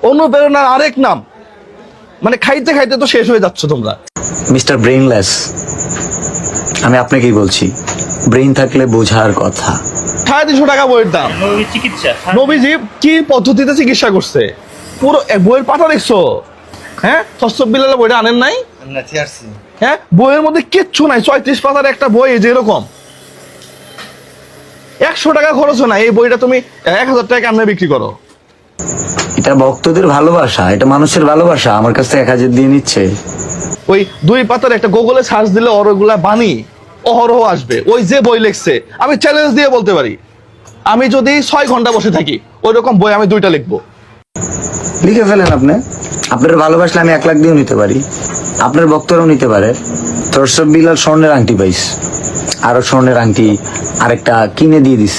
অনুপ্রেরণার আরেক নাম, মানে খাইতে খাইতে তো শেষ হয়ে যাচ্ছ তোমরা। মিস্টার ব্রেইনলেস, আমি আপনাকেই বলছি, ব্রেইন থাকলে বোঝার কথা। 350 টাকা বইয়ের দাম। চিকিৎসা নবীজি কি পদ্ধতিতে চিকিৎসা করছে, পুরো বইয়ের পাতা দেখছো? হ্যাঁ, সস্তব বিলালে বইটা আনেন নাই? হ্যাঁ, বইয়ের মধ্যে কিচ্ছু নাই, 34 পাতার একটা বই যে এরকম। 100 টাকা খরচ না, এই বইটা তুমি 1000 টাকা কেমনে বিক্রি করো? এটা ভক্তদের ভালোবাসা, এটা মানুষের ভালোবাসা, আমার কাছে 1000 দিয়ে নিচ্ছে। ওই 2 পাতার একটা গুগলে সার্চ দিলে ওরগুলা বাণী অহরহ আসবে। ওই যে বই লিখছে, আমি চ্যালেঞ্জ দিয়ে বলতে পারি, আমি যদি 6 ঘন্টা বসে থাকি ওই রকম বই আমি 2টা লিখবো। লিখে ফেলেন আপনি। আপনার ভালোবাসলে আমি 1 লাখ দিয়েও নিতে পারি, আপনার ভক্তরাও নিতে পারে। তোরসব বিলাল স্বর্ণের আংটি পাইস, আরো স্বর্ণের আংটি আরেকটা কিনে দিয়ে দিস।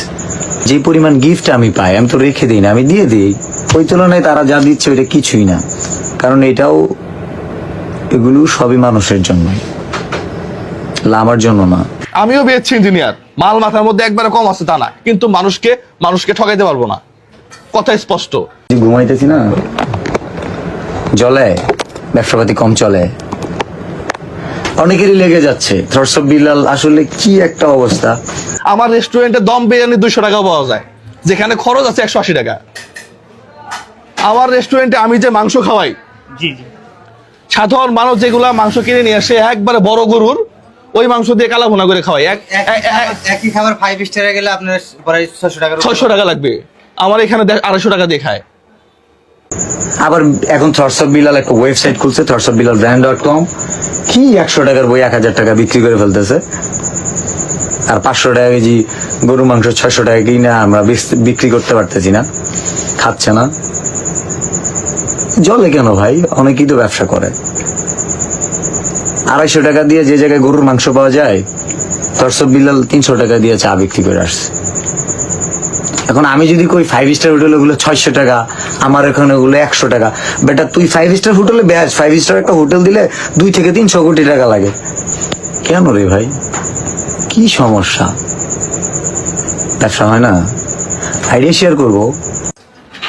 যে পরিমাণ গিফট আমি পাই আমি তো রেখে দিই না, আমি দিয়ে দিই। ওই তুলনায় তারা যা দিচ্ছে ওইটা কিছুই না, কারণ এগুলো সবই মানুষের জন্য, আমার জন্য না। আমিও বিএসসি ইঞ্জিনিয়ার, মাল মাথার মধ্যে একবারে কম আছে তা না, কিন্তু মানুষকে ঠকাইতে পারবো না, কথা স্পষ্ট। ঘুমাইতেছি না, জলে ব্যবসাপাতি কম চলে, অনেকেরই লেগে যাচ্ছে। থরসব বিলাল আসলে কি একটা অবস্থা। আমার রেস্টুরেন্টে দম বিরিয়ানি 200 টাকা পাওয়া যায়, যেখানে খরচ আছে 180 টাকা। আমার রেস্টুরেন্টে আমি যে মাংস খাওয়াই, জি জি, সাধারণ মানুষ যেগুলা মাংস কিনে নিয়ে আসে একবারে বড় গরুর, ওই মাংস দিয়ে কালা ভুনা করে খাওয়াই। একই খাবার 5 স্টারে গেলে আপনার প্রায় 600 টাকা লাগবে, আমার এখানে 250 টাকা দিয়ে খায়। আবার এখন থরসব বিলাল একটা ওয়েবসাইট খুলছে, thorsofbilalbrand.com, কি 100 টাকার বই 1000 টাকা বিক্রি করে ফেলতেছে। আর 500 টাকা কেজি গরু মাংস 600 টাকা কিনা আমরা বিক্রি করতে পারতেছি না, খাচ্ছে না। জলে কেন ভাই, অনেকেই তো ব্যবসা করে। 250 টাকা দিয়ে যে জায়গায় গরুর মাংস পাওয়া যায়, থরসব বিলাল 300 টাকা দিয়ে চা বিক্রি করে আসছে। এখন আমি যদি কই 5 স্টার হোটেল ওগুলো 600 টাকা, আমার এখানে ওগুলো 100 টাকা, বেটা তুই 5 স্টার হোটেলে ব্যাস, 5 স্টার একটা হোটেল দিলে 2 থেকে 300 কোটি টাকা লাগে। কেন রে ভাই, কি সমস্যা? ব্যবসা হয় না? আইডিয়া শেয়ার করবো।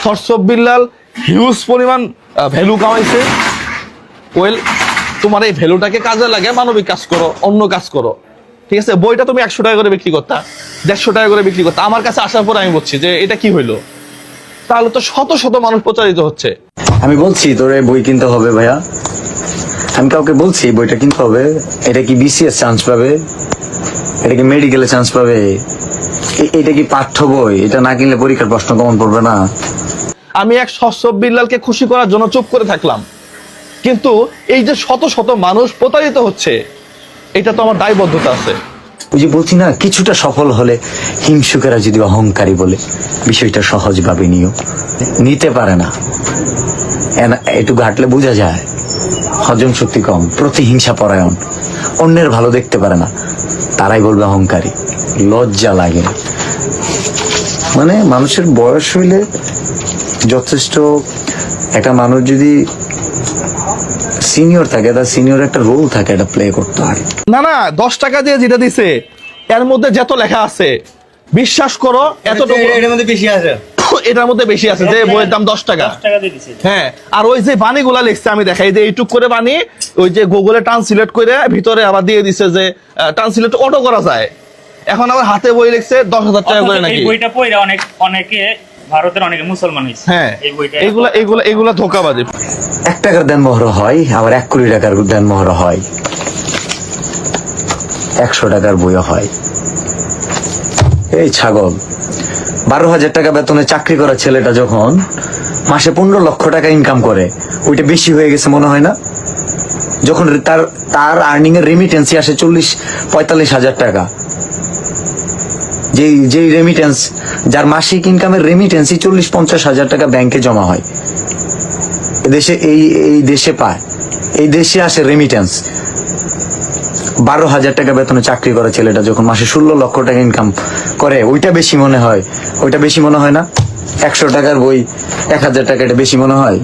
থরসব বিলাল হিউজ পরিমাণ ভ্যালু কামাইছে। ওয়েল, তোমার এই ভ্যালুটাকে কাজে লাগে মানবিক কাজ করো, অন্য কাজ করো, ঠিক আছে? বইটা তুমি 100 টাকা করে বিক্রি করতা, 150 টাকা করে বিক্রি করতা। আমার কাছে আসার পর আমি বলছি যে এটা কি হইলো, তাহলে তো শত শত মানুষ প্রচারিত হচ্ছে। আমি বলছি তোরে বই কিনতে হবে ভাইয়া, আমি কাউকে বলছি বইটা কিনতে হবে। এটা কি বিসিএস চান্স পাবে? এটা কি মেডিকেলে চান্স পাবে? এটা কি পাঠ্য বই? এটা না কিনলে পরীক্ষার প্রশ্ন কমন পড়বে না। আমি এক থরসব বিলালকে খুশি করার জন্য চুপ করে থাকলাম, কিন্তু এই যে শত শত মানুষ প্রতারিত হচ্ছে, এটা তো আমার দায়বদ্ধতা আছে। ওই যে বলছি না, কিছুটা সফল হলে হিংসুকেরা যদি অহংকারী বলে, বিষয়টা সহজভাবে নিতে পারে না। একটু ঘাটলে বোঝা যায় হজম শক্তি কম, প্রতিহিংসা পরায়ণ, অন্যের ভালো দেখতে পারে না, তারাই বলবে অহংকারী। লজ্জা লাগে। মানে মানুষের বয়স হইলে যথেষ্ট, একটা মানুষ যদি সিনিয়র থাকে, তার সিনিয়র একটা রোল থাকে, এটা প্লে করতে হয়। না না, 10 টাকা দিয়ে যেটা দিছে এর মধ্যে যত লেখা আছে, বিশ্বাস করো এতটুকু এর মধ্যে বেশি আছে, এটার মধ্যে বেশি আছে। যে বইয়ের দাম 10 টাকা, 10 টাকা দিয়ে দিছে। হ্যাঁ। আর ওই যে বাণীগুলা লিখছে আমি দেখাই, যে এইটুক করে বাণী, ওই যে গুগলে ট্রান্সলেট করে ভিতরে আবার দিয়ে দিছে যে ট্রান্সলেট অটো করা যায়। এখন আবার হাতে বই লিখছে 10,000 টাকা করে নাকি। এই বইটা পড়ে অনেকে ভারতের অনেকে মুসলমান হইছে। হ্যাঁ, এই বইটা এগুলা ধোঁকাবাজি। 1 টাকার দেন মোহর হয়, আবার 1 কোটি টাকার দেন মোহর হয়, 100 টাকার বইও হয়। এই ছাগল, 12,000 টাকা বেতনে চাকরি করা ছেলেটা যখন মাসে 15 লক্ষ টাকা ইনকাম করে, ওইটা বেশি হয়ে গেছে মনে হয় না? যখন তার আর্নিং এর রেমিটেন্সই আসে 40-45 হাজার টাকা, যেই রেমিটেন্স, যার মাসিক ইনকামের রেমিটেন্সই 40-50 হাজার টাকা ব্যাংকে জমা হয়, এদেশে এই দেশে পায়, এই দেশে আসে রেমিটেন্স। 12,000 টাকা বেতনে চাকরি করা ছেলেটা যখন মাসে 16 লক্ষ টাকা ইনকাম করে, ওইটা বেশি মনে হয়? ওইটা বেশি মনে হয় না? 100 টাকার বই 1,000 টাকা, এটা বেশি মনে হয়?